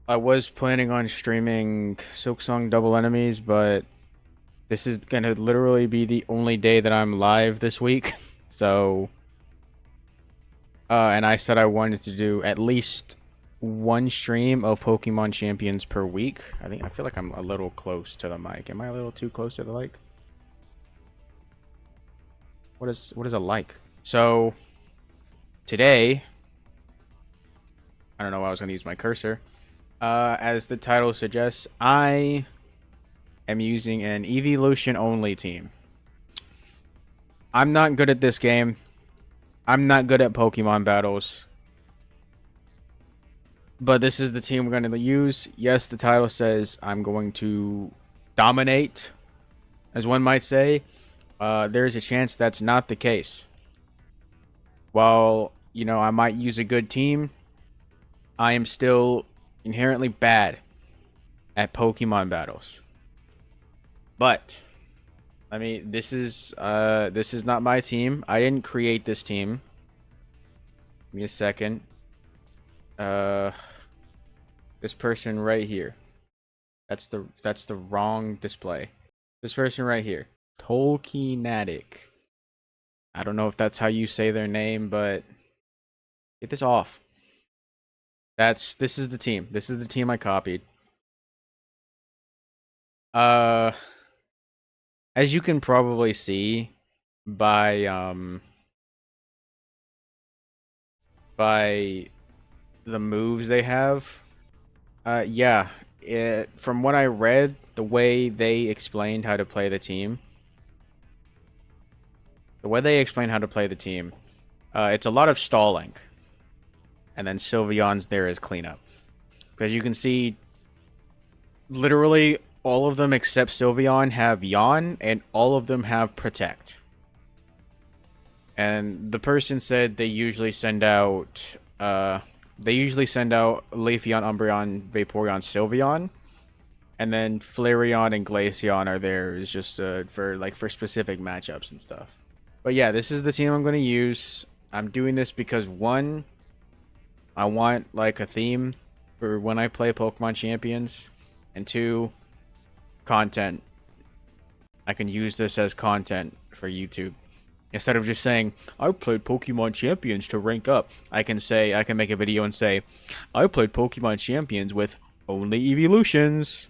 I was planning on streaming Silksong Double Enemies, but this is gonna literally be the only day that I'm live this week. So, and I said I wanted to do at least one stream of Pokemon Champions per week. I feel like I'm a little close to the mic. Am I a little too close to the mic? What is a like? So today, I don't know why I was gonna use my cursor. As the title suggests, I am using an Eeveelution only team. I'm not good at this game. I'm not good at Pokemon battles. But this is the team we're going to use. Yes, the title says I'm going to dominate, as one might say. There's a chance that's not the case. While, I might use a good team, I am still inherently bad at Pokemon battles. But this is not my team. I didn't create this team. Give me a second. This person right here. That's the wrong display. This person right here. Tolkienatic. I don't know if that's how you say their name, but get this off. This is the team. This is the team I copied. As you can probably see by the moves they have. Yeah, from what I read, the way they explained how to play the team, it's a lot of stalling, and then Sylveon's there as cleanup. Because you can see, literally all of them except Sylveon have Yawn, and all of them have Protect. And the person said they usually send out Leafeon, Umbreon, Vaporeon, Sylveon. And then Flareon and Glaceon are there is just for specific matchups and stuff. But yeah, this is the team I'm going to use. I'm doing this because one, I want like a theme for when I play Pokemon Champions. And two, content. I can use this as content for YouTube. Instead of just saying, I played Pokemon Champions to rank up, I can make a video and say, I played Pokemon Champions with only Eeveelutions.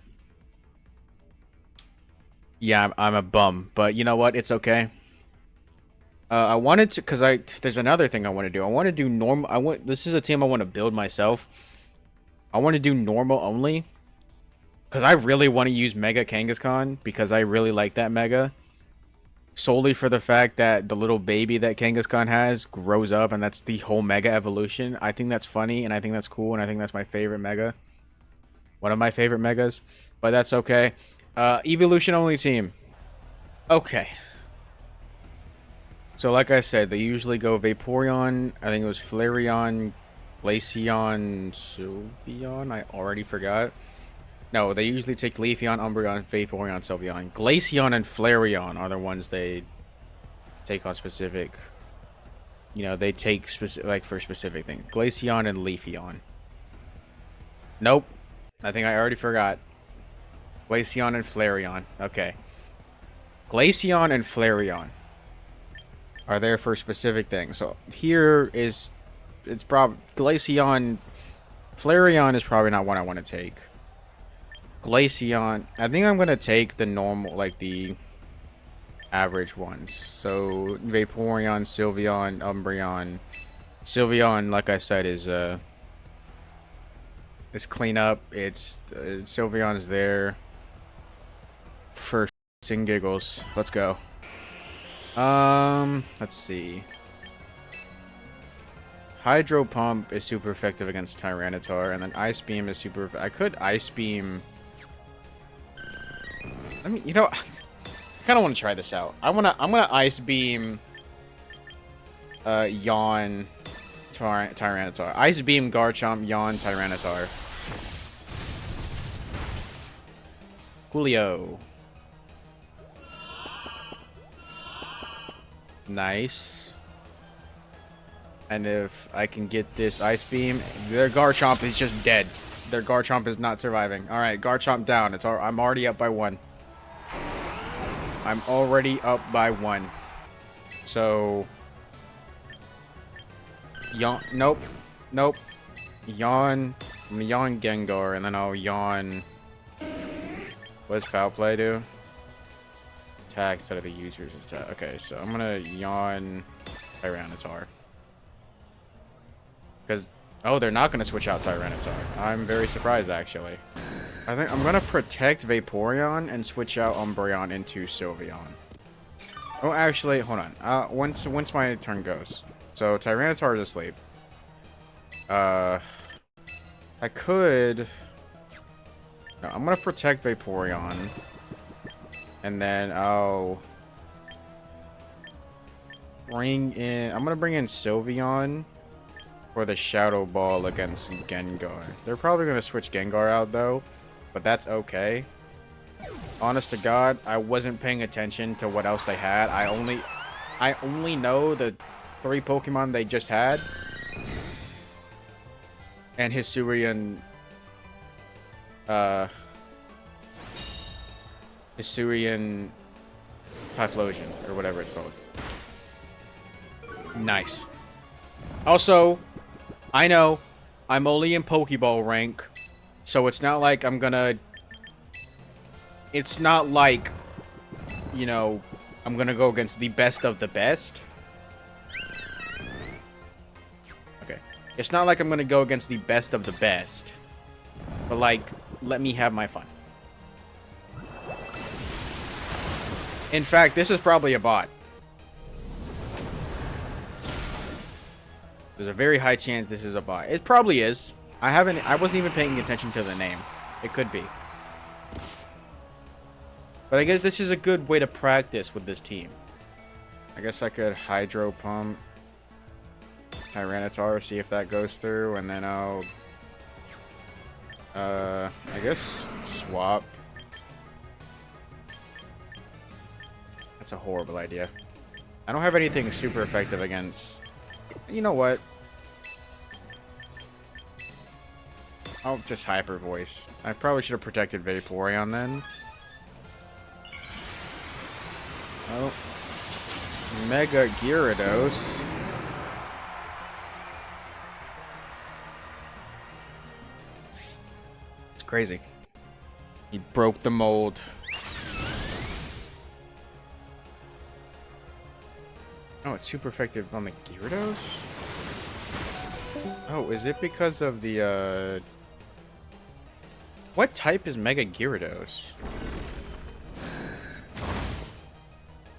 Yeah, I'm a bum, but you know what? It's okay. I wanted to, there's another thing I want to do. I want to do normal. This is a team I want to build myself. I want to do normal only. Because I really want to use Mega Kangaskhan, because I really like that Mega. Solely for the fact that the little baby that Kangaskhan has grows up, and that's the whole Mega evolution. I think that's funny, and I think that's cool, and I think that's my favorite Mega. One of my favorite Megas. But that's okay. Eeveelution only team. Okay. So like I said, they usually go Vaporeon. I think it was Flareon, Glaceon, Sylveon. I already forgot. No, they usually take Leafeon, Umbreon, Vaporeon, Sylveon. Glaceon and Flareon are the ones they take on specific. They take specific for specific things. Glaceon and Leafeon. Nope. I think I already forgot. Glaceon and Flareon. Okay. Glaceon and Flareon are there for specific things. So here is, it's probably Glaceon. Flareon is probably not one I want to take. Glaceon, I think I'm gonna take the normal, like the average ones. So Vaporeon, Sylveon, Umbreon. Sylveon, like I said, is cleanup. It's Sylveon's there for shits and giggles. Let's go. Let's see. Hydro Pump is super effective against Tyranitar, and then Ice Beam is super. I could Ice Beam. I kind of want to try this out. I'm gonna Ice Beam. Yawn, Tyranitar. Ice Beam, Garchomp, Yawn, Tyranitar. Coolio. Nice. And if I can get this Ice Beam, their Garchomp is just dead. Their Garchomp is not surviving. All right, Garchomp down. I'm already up by 1. I'm already up by 1. So, yawn. Nope. Nope. Yawn. I'm gonna yawn Gengar, and then I'll yawn. What does Foul Play do? Attack instead of the user's attack. Okay, so I'm gonna yawn Tyranitar. Because, oh, they're not gonna switch out Tyranitar. I'm very surprised, actually. I think I'm gonna protect Vaporeon and switch out Umbreon into Sylveon. Oh, actually, hold on. Once my turn goes. So Tyranitar is asleep. I could. No, I'm gonna protect Vaporeon, and then I'll bring in. I'm gonna bring in Sylveon for the Shadow Ball against Gengar. They're probably gonna switch Gengar out though, but that's okay. Honest to God, I wasn't paying attention to what else they had. I only know the 3 Pokemon they just had. And Hisuian Typhlosion, or whatever it's called. Nice. Also, I know I'm only in Pokeball rank, so it's not like I'm gonna... It's not like, you know, I'm gonna go against the best of the best. Okay. It's not like I'm gonna go against the best of the best. But, like, let me have my fun. In fact, this is probably a bot. There's a very high chance this is a bot. It probably is. I wasn't even paying attention to the name. It could be. But I guess this is a good way to practice with this team. I guess I could Hydro Pump Tyranitar, see if that goes through, and then I'll... I guess swap. That's a horrible idea. I don't have anything super effective against... You know what? I'll just Hyper Voice. I probably should have protected Vaporeon then. Oh. Mega Gyarados. It's crazy. He broke the mold. Oh, it's super effective on the Gyarados? Oh, is it because of the, What type is Mega Gyarados?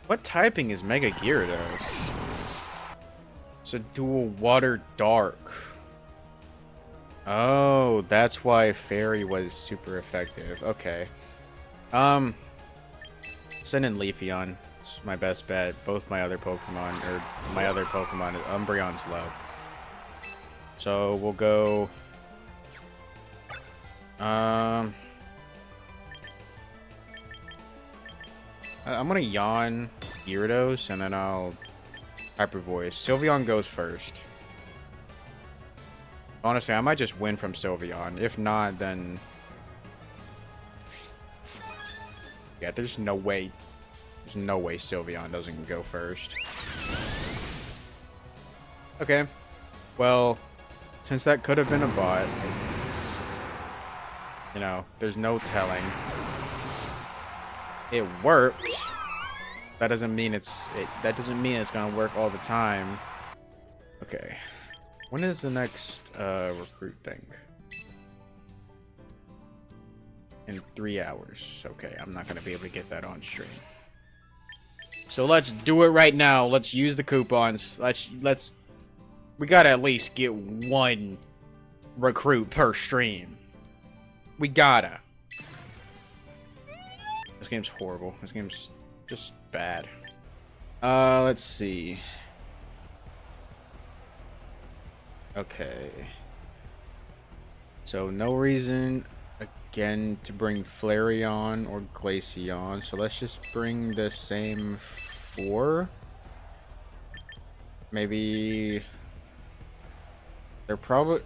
What typing is Mega Gyarados? It's a dual Water Dark. Oh, that's why Fairy was super effective. Okay. Send in Leafeon. It's my best bet. Both my other Pokemon, Umbreon's low. So we'll go... I'm gonna yawn Gyarados, and then I'll Hyper Voice. Sylveon goes first. Honestly, I might just win from Sylveon. If not, then... Yeah, there's no way. There's no way Sylveon doesn't go first. Okay. Well, since that could have been a bot, you know, there's no telling. It worked. That doesn't mean it's gonna work all the time. Okay. When is the next recruit thing? In 3 hours. Okay, I'm not gonna be able to get that on stream. So let's do it right now. Let's use the coupons. We gotta at least get 1 recruit per stream. We gotta. This game's horrible. This game's just bad. Let's see. Okay. So no reason again to bring Flareon or Glaceon. So let's just bring the same 4. Maybe they're probably...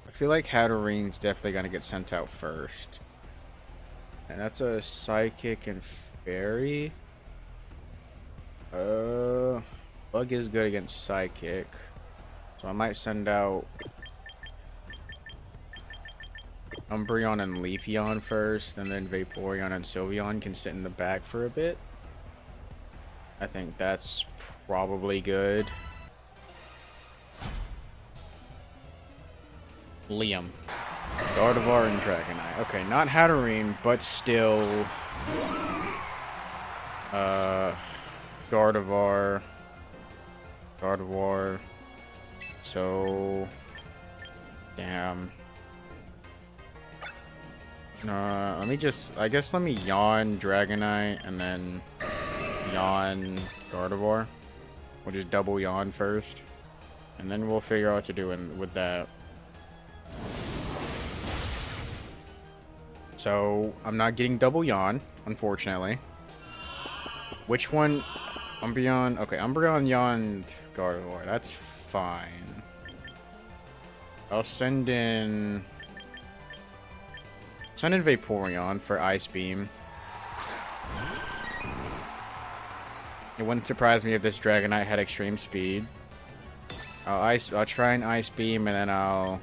I feel like Hatterene's definitely gonna get sent out first. And that's a Psychic and Fairy. Bug is good against Psychic. So I might send out Umbreon and Leafeon first, and then Vaporeon and Sylveon can sit in the back for a bit. I think that's probably good. Liam. Gardevoir and Dragonite. Okay, not Hatterene, but still... Gardevoir. So... Damn. Let me just... I guess let me Yawn Dragonite, and then... Yawn Gardevoir. We'll just double Yawn first. And then we'll figure out what to do with that. So, I'm not getting double Yawn, unfortunately. Which one? Umbreon. Okay, Umbreon, Yawn, Gardevoir. That's fine. I'll send in Vaporeon for Ice Beam. It wouldn't surprise me if this Dragonite had extreme speed. I'll try an Ice Beam, and then I'll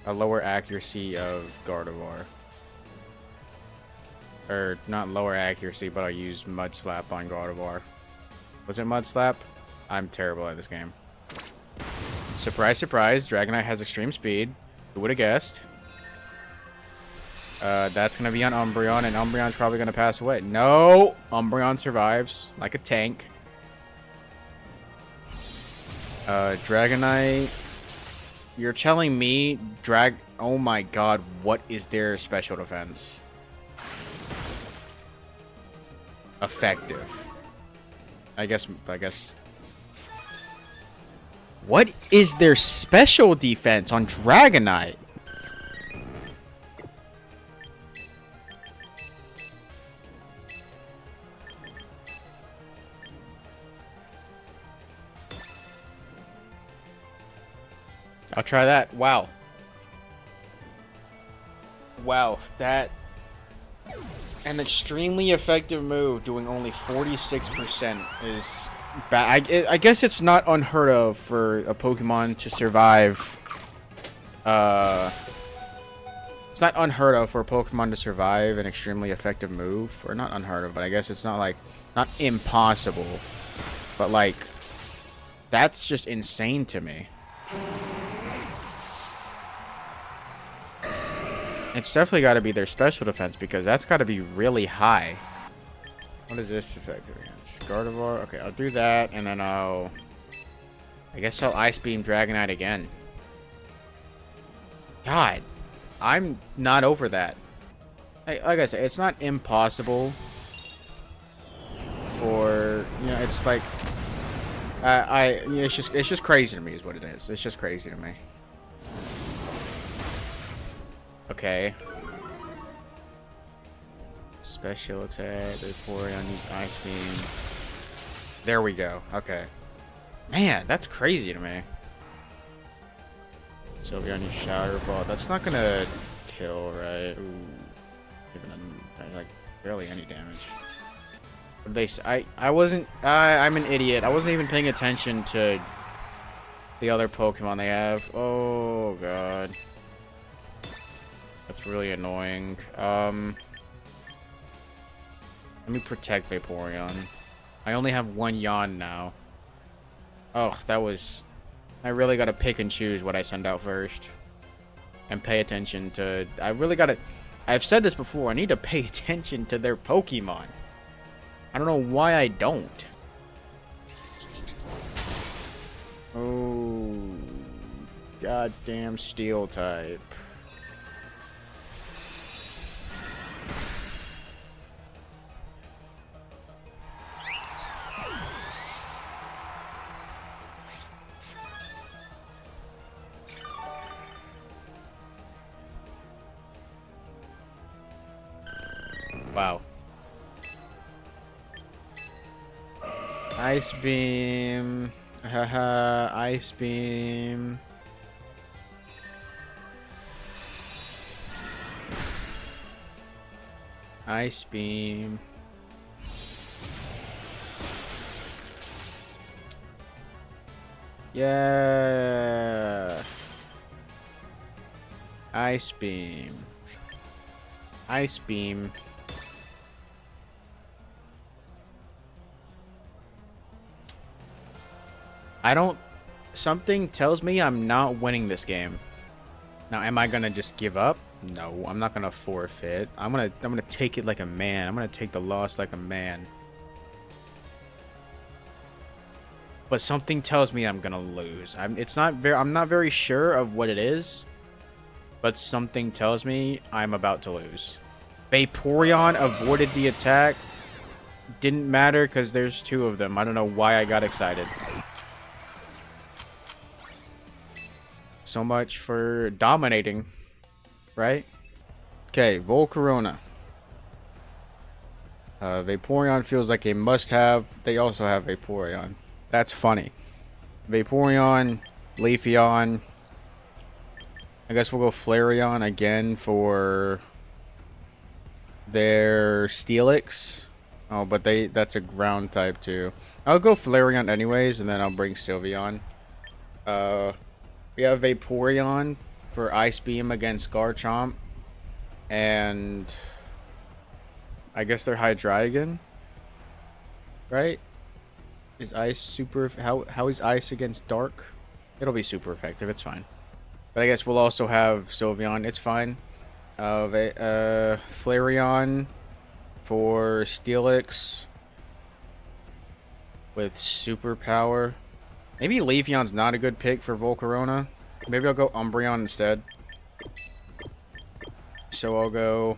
lower accuracy of Gardevoir. Or, not lower accuracy, but I'll use Mud Slap on Gardevoir. Was it Mud Slap? I'm terrible at this game. Surprise, surprise, Dragonite has extreme speed. Who would have guessed? That's going to be on Umbreon, and Umbreon's probably going to pass away. No! Umbreon survives, like a tank. Dragonite... You're telling me oh my god, what is their special defense? Effective. I guess. What is their special defense on Dragonite? I'll try that. Wow. Wow, that... An extremely effective move doing only 46% is bad. I guess it's not unheard of for a Pokemon to survive. It's not unheard of for a Pokemon to survive an extremely effective move. Or not unheard of, but I guess it's not like... Not impossible. But like... That's just insane to me. It's definitely got to be their special defense, because that's got to be really high. What is this effective against? Gardevoir? Okay, I'll do that, and then I guess I'll Ice Beam Dragonite again. God, I'm not over that. Like I said, it's not impossible for, it's like... it's just crazy to me is what it is. It's just crazy to me. Okay. Special attack. Vaporeon needs Ice Beam. There we go. Okay. Man, that's crazy to me. Sylveon needs Shatter Ball. That's not gonna kill, right? Ooh. Even like barely any damage. What did they? I wasn't. I'm an idiot. I wasn't even paying attention to the other Pokemon they have. Oh god. That's really annoying. Let me protect Vaporeon. I only have one Yawn now. Oh, that was... I really gotta pick and choose what I send out first. And pay attention to... I really gotta... I've said this before. I need to pay attention to their Pokemon. I don't know why I don't. Oh... Goddamn Steel type. Wow. Ice Beam. Haha, Ice Beam. Ice Beam. Yeah. Ice Beam. Ice Beam. I don't... Something tells me I'm not winning this game. Now, am I gonna just give up? No, I'm not gonna forfeit. I'm gonna take it like a man. I'm gonna take the loss like a man. But something tells me I'm gonna lose. I'm not very sure of what it is, but something tells me I'm about to lose. Vaporeon avoided the attack. Didn't matter because there's two of them. I don't know why I got excited. So much for dominating, right? Okay, Volcarona. Vaporeon feels like a must-have. They also have Vaporeon. That's funny. Vaporeon, Leafeon. I guess we'll go Flareon again for their Steelix. Oh, but that's a ground type too. I'll go Flareon anyways, and then I'll bring Sylveon. We have Vaporeon for Ice Beam against Garchomp. And I guess they're Hydreigon. Right? Is Ice super... How is Ice against Dark? It'll be super effective. It's fine. But I guess we'll also have Sylveon. It's fine. Flareon for Steelix with superpower. Maybe Leafeon's not a good pick for Volcarona. Maybe I'll go Umbreon instead. So I'll go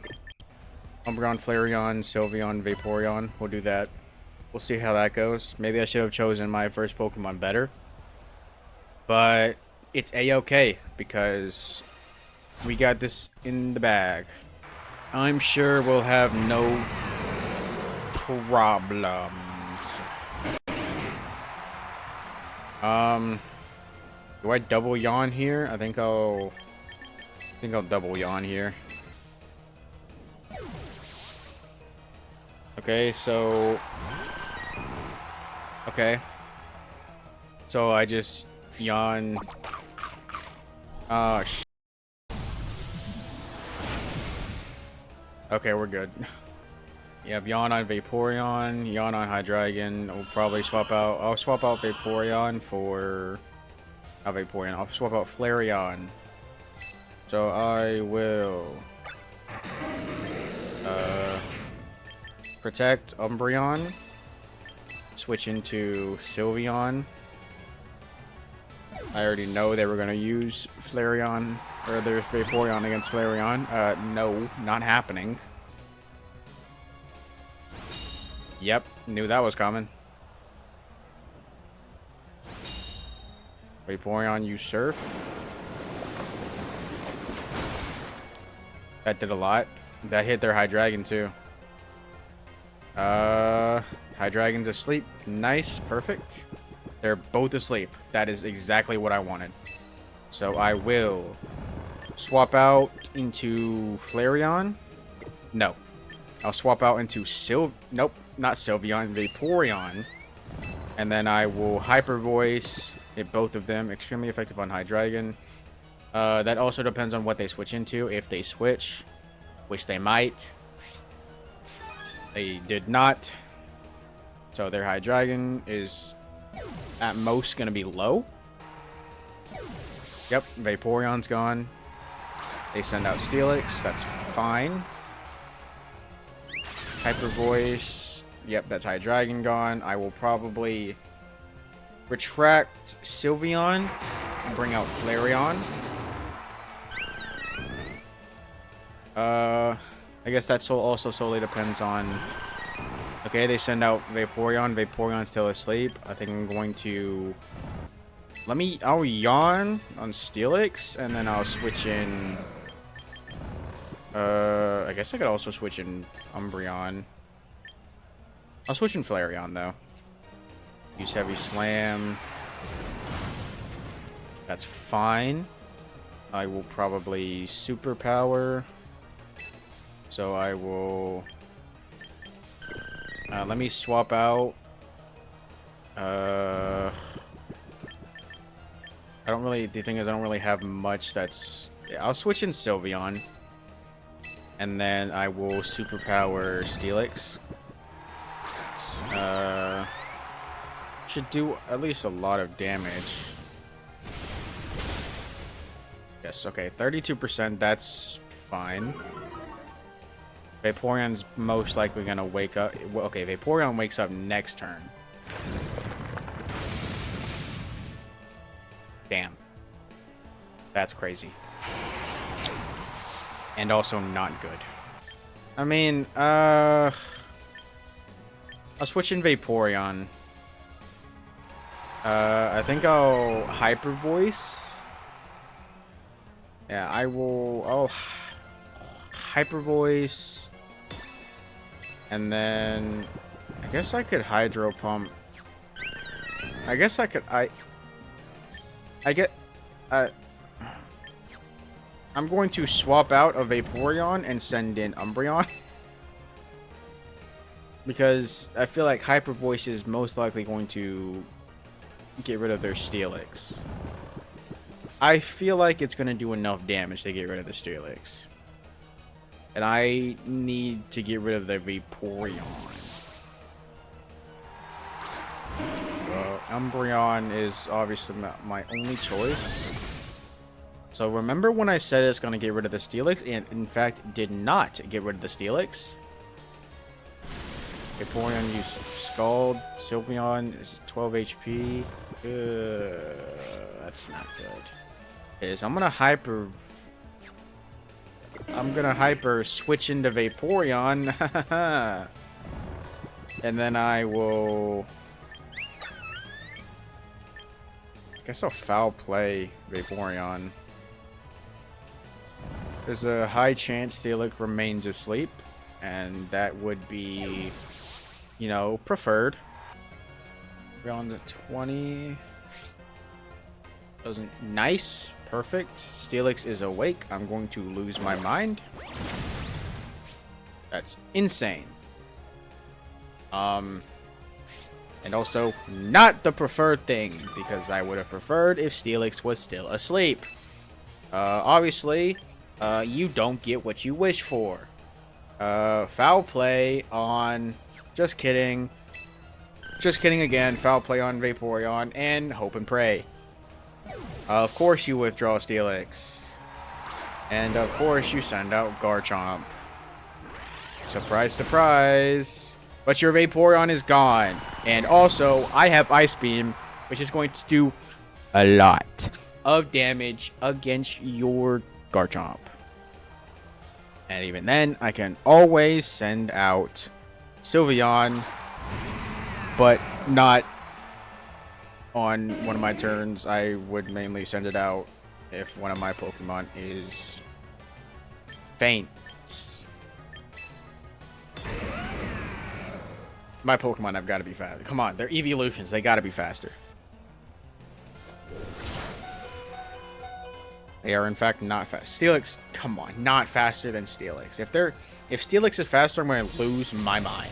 Umbreon, Flareon, Sylveon, Vaporeon. We'll do that. We'll see how that goes. Maybe I should have chosen my first Pokemon better. But it's A-okay because we got this in the bag. I'm sure we'll have no problems. Do I double yawn here? I think I'll double yawn here. Okay, so so I just yawn. Oh, okay, we're good. Yeah, yawn on Vaporeon, yawn on Hydreigon. We'll probably swap out. I'll swap out Vaporeon for. Not Vaporeon. I'll swap out Flareon. So I will. Protect Umbreon. Switch into Sylveon. I already know they were going to use Flareon, or there's Vaporeon against Flareon. No, not happening. Yep, knew that was coming. Vaporeon, you surf. That did a lot. That hit their Hydreigon too. Hydreigon's asleep. Nice, perfect. They're both asleep. That is exactly what I wanted. So I will swap out into Flareon. No. I'll swap out into Nope, not Sylveon, Vaporeon. And then I will Hyper Voice, hit both of them. Extremely effective on Hydreigon. That also depends on what they switch into. If they switch, which they might. They did not. So their Hydreigon is at most going to be low. Yep, Vaporeon's gone. They send out Steelix. That's fine. Hyper Voice. Yep, that's Hydreigon gone. I will probably retract Sylveon and bring out Flareon. I guess that also solely depends on... Okay, they send out Vaporeon. Vaporeon's still asleep. I think I'm going to... I'll yawn on Steelix, and then I'll switch in... I guess I could also switch in Umbreon. I'll switch in Flareon, though. Use Heavy Slam. That's fine. I will probably superpower. So I will... let me swap out. I don't really... The thing is, I don't really have much that's... Yeah, I'll switch in Sylveon. And then I will superpower Steelix. Should do at least a lot of damage. Yes, okay, 32%, that's fine. Vaporeon's most likely gonna wake up. Well, okay, Vaporeon wakes up next turn. Damn. That's crazy. And also not good. I mean, I'll switch in Vaporeon. I think I'll Hyper Voice. Yeah, I'll Hyper Voice. And then I guess I could Hydro Pump. I guess I could I'm going to swap out a Vaporeon and send in Umbreon. Because I feel like Hyper Voice is most likely going to get rid of their Steelix. I feel like it's going to do enough damage to get rid of the Steelix. And I need to get rid of the Vaporeon. Umbreon is obviously my only choice. So remember when I said it's going to get rid of the Steelix, and in fact did not get rid of the Steelix? Vaporeon used Scald. Sylveon is 12 HP. That's not good. Okay, so I'm gonna hyper switch into Vaporeon. And then I will... I guess I'll Foul Play Vaporeon. There's a high chance Steelix remains asleep. And that would be, you know, preferred. We're on to 20. Doesn't... Nice. Perfect. Steelix is awake. I'm going to lose my mind. That's insane. And also not the preferred thing, because I would have preferred if Steelix was still asleep. Obviously, you don't get what you wish for. Foul Play on... Just kidding. Just kidding again. Foul Play on Vaporeon and Hope and Pray. Of course you withdraw Steelix. And of course you send out Garchomp. Surprise, surprise. But your Vaporeon is gone. And also, I have Ice Beam, which is going to do a lot of damage against your Garchomp. And even then, I can always send out Sylveon, but not on one of my turns. I would mainly send it out if one of my Pokemon is faint. My Pokemon have got to be faster. Come on, they're Eeveelutions. They got to be faster. They are in fact not fast. Steelix, come on, not faster than Steelix. If Steelix is faster, I'm going to lose my mind.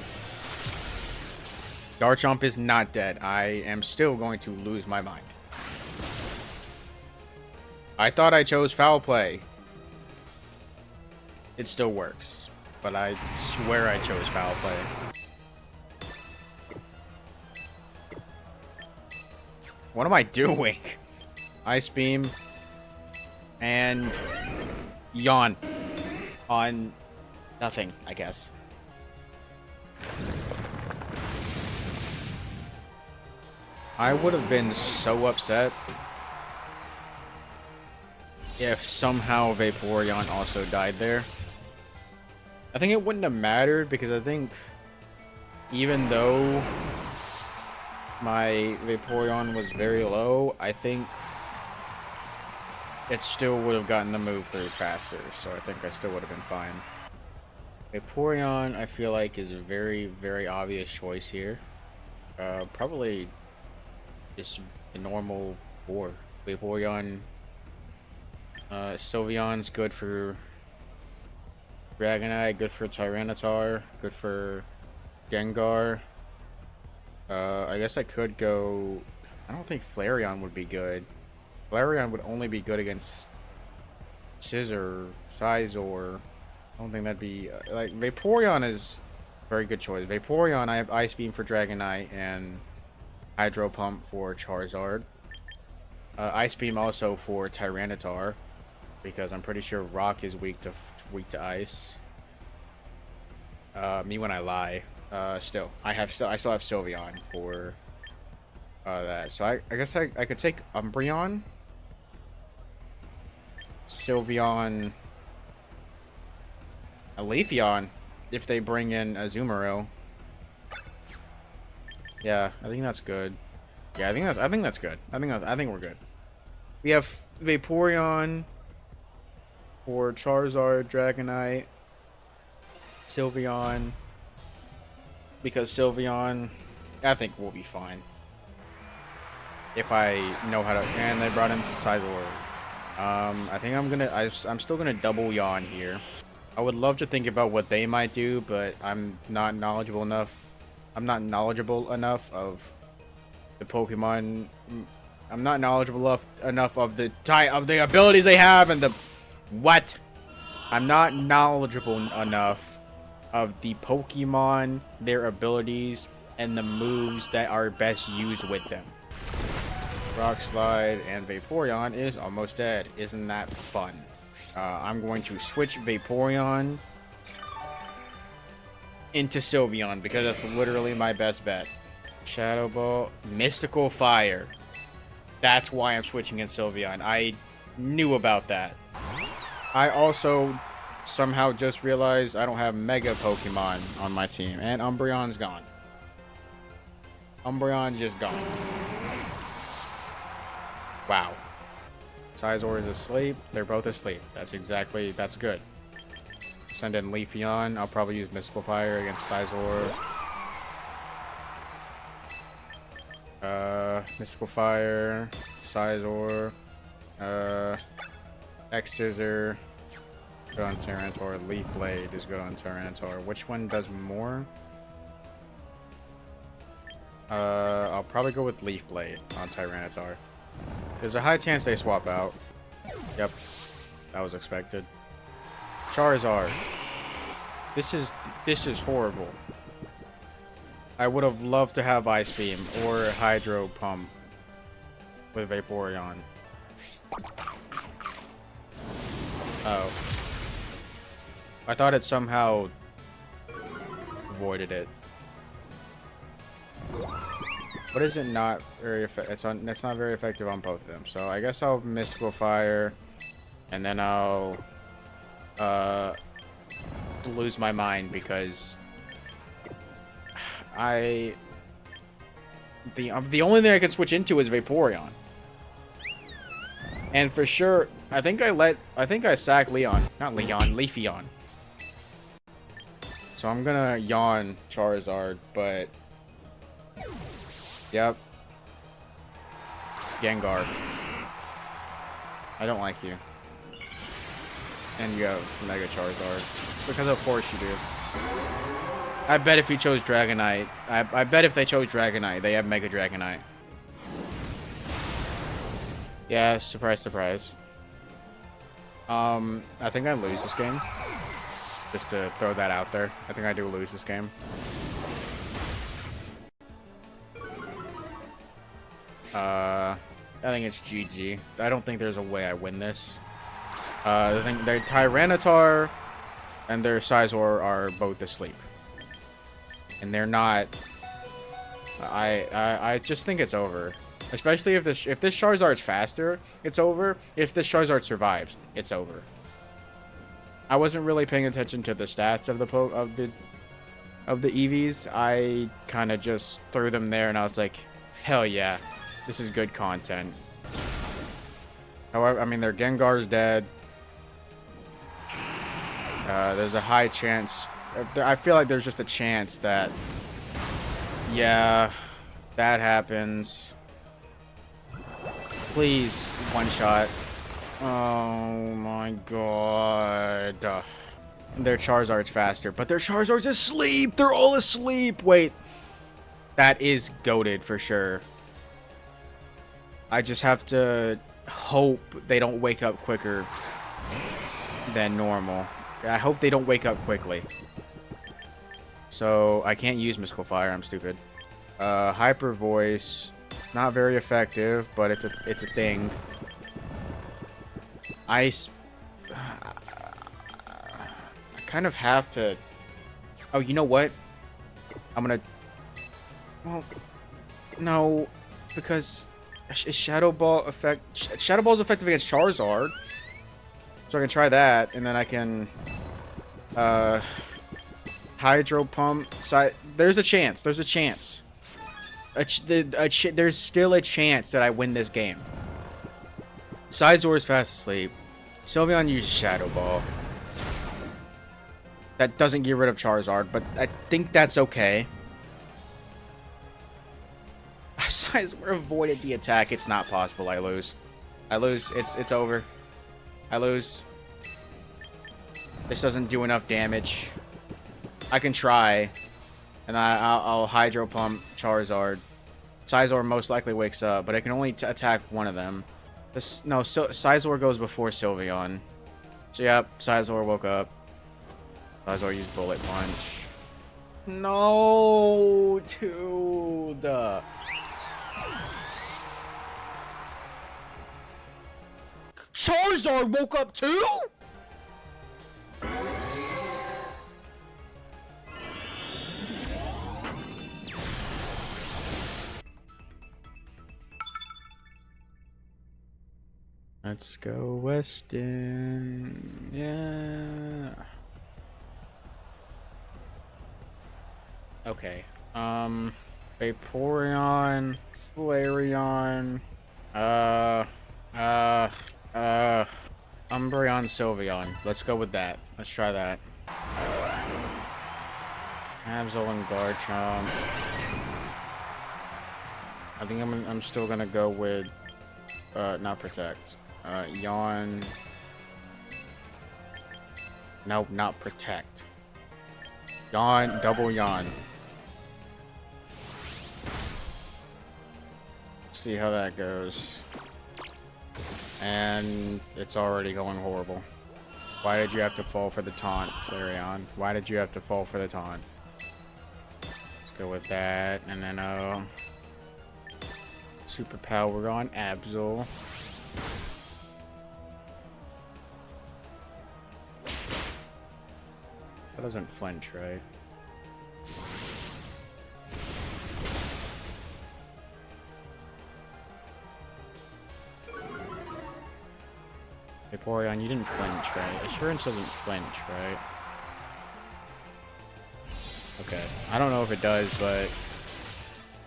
Garchomp is not dead. I am still going to lose my mind. I thought I chose Foul Play. It still works, but I swear I chose Foul Play. What am I doing? Ice Beam and Yawn on nothing, I guess. I would have been so upset if somehow Vaporeon also died there. I think it wouldn't have mattered because I think even though my Vaporeon was very low, I think it still would have gotten the move through faster, so I think I still would have been fine. Vaporeon, I feel like, is a very, very obvious choice here. Probably just the normal 4. Vaporeon, Sylveon's good for Dragonite, good for Tyranitar, good for Gengar. I guess I could go... I don't think Flareon would be good. Flareon would only be good against Scizor, Sizor. I don't think that'd be... like, Vaporeon is a very good choice. Vaporeon, I have Ice Beam for Dragonite and Hydro Pump for Charizard. Ice Beam also for Tyranitar, because I'm pretty sure Rock is weak to ice. Me when I lie. Still, I still have Sylveon for that. So I guess I could take Umbreon, Sylveon, a Leafeon if they bring in Azumarill. Yeah, I think that's good. Yeah, I think that's good. I think we're good. We have Vaporeon for Charizard, Dragonite, Sylveon. Because Sylveon, I think we'll be fine. If I know how to... And they brought in Sizor. I think I'm still gonna double yawn here. I would love to think about what they might do, but I'm not knowledgeable enough. I'm not knowledgeable enough of the Pokemon. I'm not knowledgeable enough of the abilities they have and the... What? I'm not knowledgeable enough of the Pokemon, their abilities, and the moves that are best used with them. Rock Slide and Vaporeon is almost dead. Isn't that fun? I'm going to switch Vaporeon into Sylveon because that's literally my best bet. Shadow Ball, Mystical Fire. That's why I'm switching in Sylveon. I knew about that. I also somehow just realized I don't have Mega Pokemon on my team, and Umbreon's gone. Umbreon's just gone. Wow. Sizor is asleep. They're both asleep. That's good. Send in Leafeon. I'll probably use Mystical Fire against Sizor. Mystical Fire, Sizor, X-Scissor. Good on Tyranitar. Leaf Blade is good on Tyranitar. Which one does more? I'll probably go with Leaf Blade on Tyranitar. There's a high chance they swap out. Yep. That was expected. Charizard. This is horrible. I would have loved to have Ice Beam or Hydro Pump with Vaporeon. Oh. I thought it somehow avoided it. But is it not very effective? It's not very effective on both of them. So I guess I'll Mystical Fire, and then I'll lose my mind because the only thing I can switch into is Vaporeon. And for sure, I think I sack Leon. Not Leon, Leafeon. So I'm gonna yawn Charizard, but... Yep. Gengar. I don't like you. And you have Mega Charizard. Because of course you do. I bet if he chose Dragonite... I bet if they chose Dragonite, they have Mega Dragonite. Yeah, surprise, surprise. I think I lose this game. Just to throw that out there. I think I do lose this game. I think it's GG. I don't think there's a way I win this. I think their Tyranitar and their Sizor are both asleep. And they're not... I just think it's over. Especially if this Charizard's faster, it's over. If this Charizard survives, it's over. I wasn't really paying attention to the stats of the EVs. I kind of just threw them there, and I was like, hell yeah, this is good content. However, I mean, their Gengar's dead. There's a high chance. I feel like there's just a chance that, yeah, that happens. Please, one shot. Oh my god. Their Charizard's faster, but their Charizard's asleep. They're all asleep. Wait. That is goated for sure. I just have to hope they don't wake up quicker than normal. I hope they don't wake up quickly. So, I can't use Mystical Fire. I'm stupid. Hyper Voice. Not very effective, but it's a thing. Ice. I kind of have to. Oh, you know what? I'm gonna. Well, no, because Shadow Ball effect. Shadow Ball's effective against Charizard, so I can try that, and then I can. Hydro Pump. There's a chance. There's a chance. There's still a chance that I win this game. Sizor is fast asleep. Sylveon uses Shadow Ball. That doesn't get rid of Charizard, but I think that's okay. Sizor avoided the attack. It's not possible. I lose. I lose. It's over. I lose. This doesn't do enough damage. I can try. And I'll Hydro Pump Charizard. Sizor most likely wakes up, but I can only attack one of them. Sizor goes before Sylveon. So, yep, Sizor woke up. Sizor used Bullet Punch. No, dude. Charizard woke up too? Let's go Weston. Yeah. Okay. Vaporeon, Flareon, Umbreon, Sylveon. Let's go with that. Let's try that. Absol and Garchomp. I think I'm still gonna go with not Protect. Yawn. Nope, not Protect. Yawn, double Yawn. See how that goes. And it's already going horrible. Why did you have to fall for the taunt, Flareon? Why did you have to fall for the taunt? Let's go with that, and then Super Power on Absol. That doesn't flinch, right? Vaporeon, you didn't flinch, right? Assurance doesn't flinch, right? Okay. I don't know if it does, but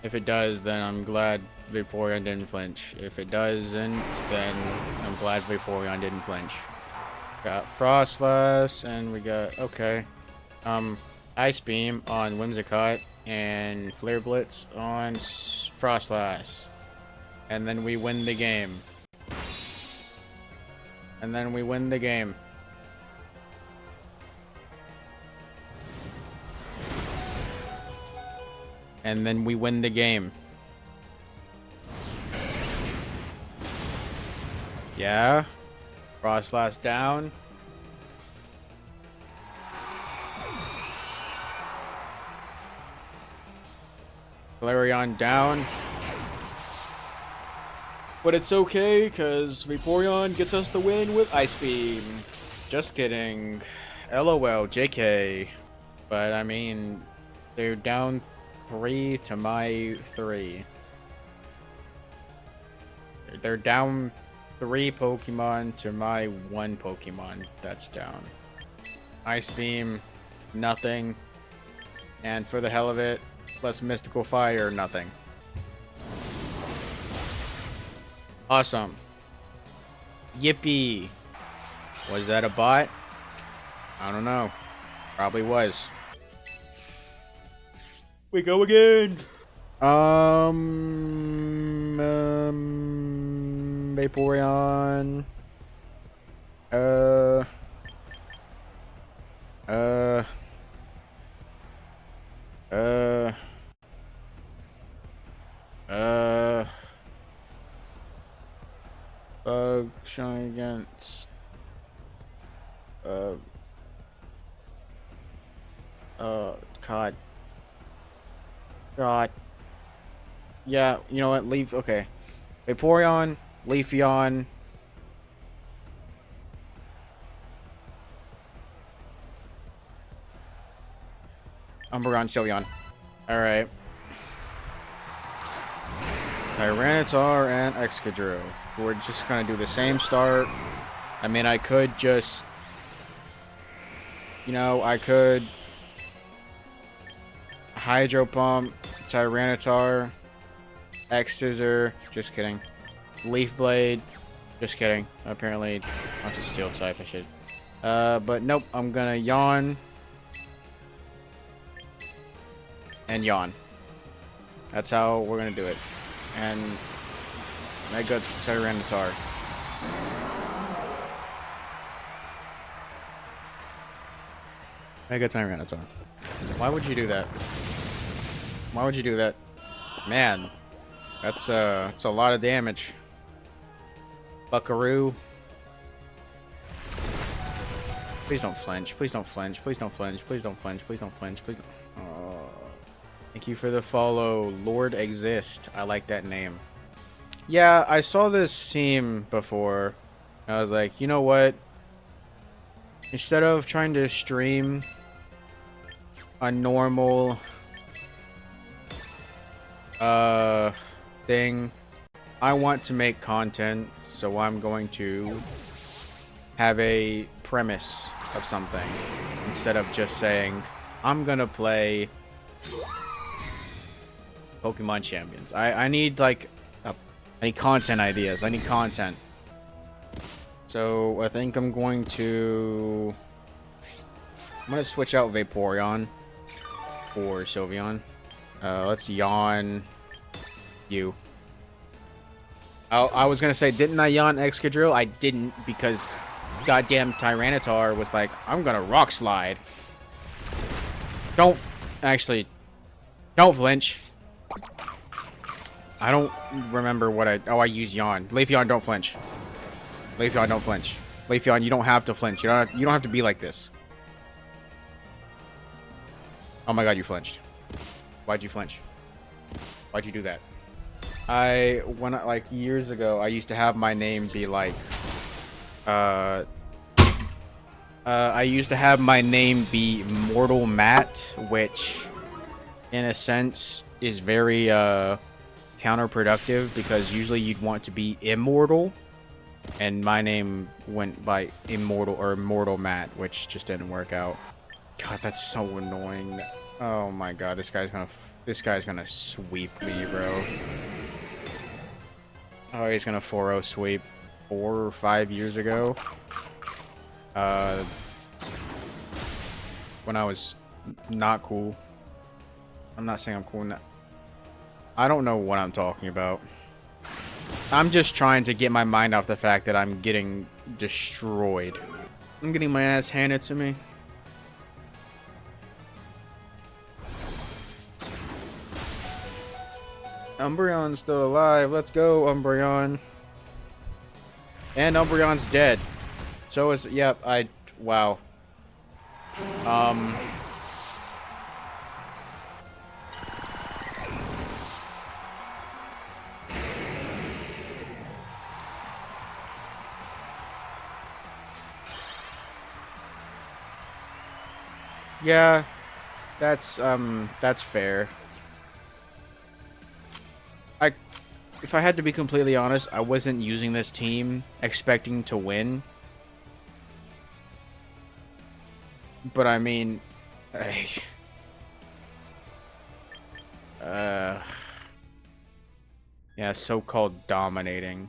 if it does, then I'm glad Vaporeon didn't flinch. If it doesn't, then I'm glad Vaporeon didn't flinch. Got Frostlass, and we got, okay. Ice Beam on Whimsicott, and Flare Blitz on Frostlass. And then we win the game. And then we win the game. And then we win the game. Yeah. Frostlass down. Flareon down. But it's okay, because Vaporeon gets us the win with Ice Beam. Just kidding. LOL, JK. But, I mean, they're down 3 to my 3. They're down 3 Pokemon to my 1 Pokemon that's down. Ice Beam, nothing. And for the hell of it, plus Mystical Fire, nothing. Awesome. Yippee. Was that a bot? I don't know. Probably was. We go again. Vaporeon. Uh. Uh. Uh. Uh. Bug showing against. God. God. Yeah, you know what? Leave. Okay. Vaporeon, Leafeon. Umbreon, Sylveon. Alright. Tyranitar and Excadrill. We're just gonna do the same start. I mean, I could just... You know, I could... Hydro Pump, Tyranitar, X-Scissor. Just kidding. Leaf Blade. Just kidding. Apparently, that's a Steel type. I should... but nope. I'm gonna Yawn. And Yawn. That's how we're gonna do it. And Mega Tyranitar. Mega Tyranitar. Why would you do that? Why would you do that? Man, that's a lot of damage. Buckaroo. Please don't flinch. Please don't flinch. Please don't flinch. Please don't flinch. Please don't flinch. Please don't. Oh. Thank you for the follow, Lord Exist. I like that name. Yeah, I saw this team before. I was like, you know what? Instead of trying to stream a normal thing, I want to make content, so I'm going to have a premise of something instead of just saying I'm gonna play Pokemon Champions. I need like I need content ideas. I need content. So I think I'm going to switch out Vaporeon for Sylveon. Let's Yawn you. I was gonna say, didn't I Yawn Excadrill? I didn't, because goddamn Tyranitar was like, I'm gonna Rock Slide. Don't flinch. I don't remember what I use Yawn. Leafeon, don't flinch. Leafeon, don't flinch. Leafeon, you don't have to flinch. You don't have to be like this. Oh my god, you flinched. Why'd you flinch? Why'd you do that? Like years ago, I used to have my name be like, I used to have my name be Mortal Matt, which, in a sense, is very, counterproductive, because usually you'd want to be immortal, and my name went by Immortal, or Mortal Matt, which just didn't work out. God, that's so annoying. Oh my god, this guy's gonna sweep me, bro. Oh, he's gonna 4-0 sweep 4 or 5 years ago. When I was not cool. I'm not saying I'm cool now. I don't know what I'm talking about. I'm just trying to get my mind off the fact that I'm getting destroyed. I'm getting my ass handed to me. Umbreon's still alive. Let's go, Umbreon. And Umbreon's dead. So is... Yep, wow. Yeah, that's fair. If I had to be completely honest, I wasn't using this team expecting to win. But I mean, yeah, so-called dominating.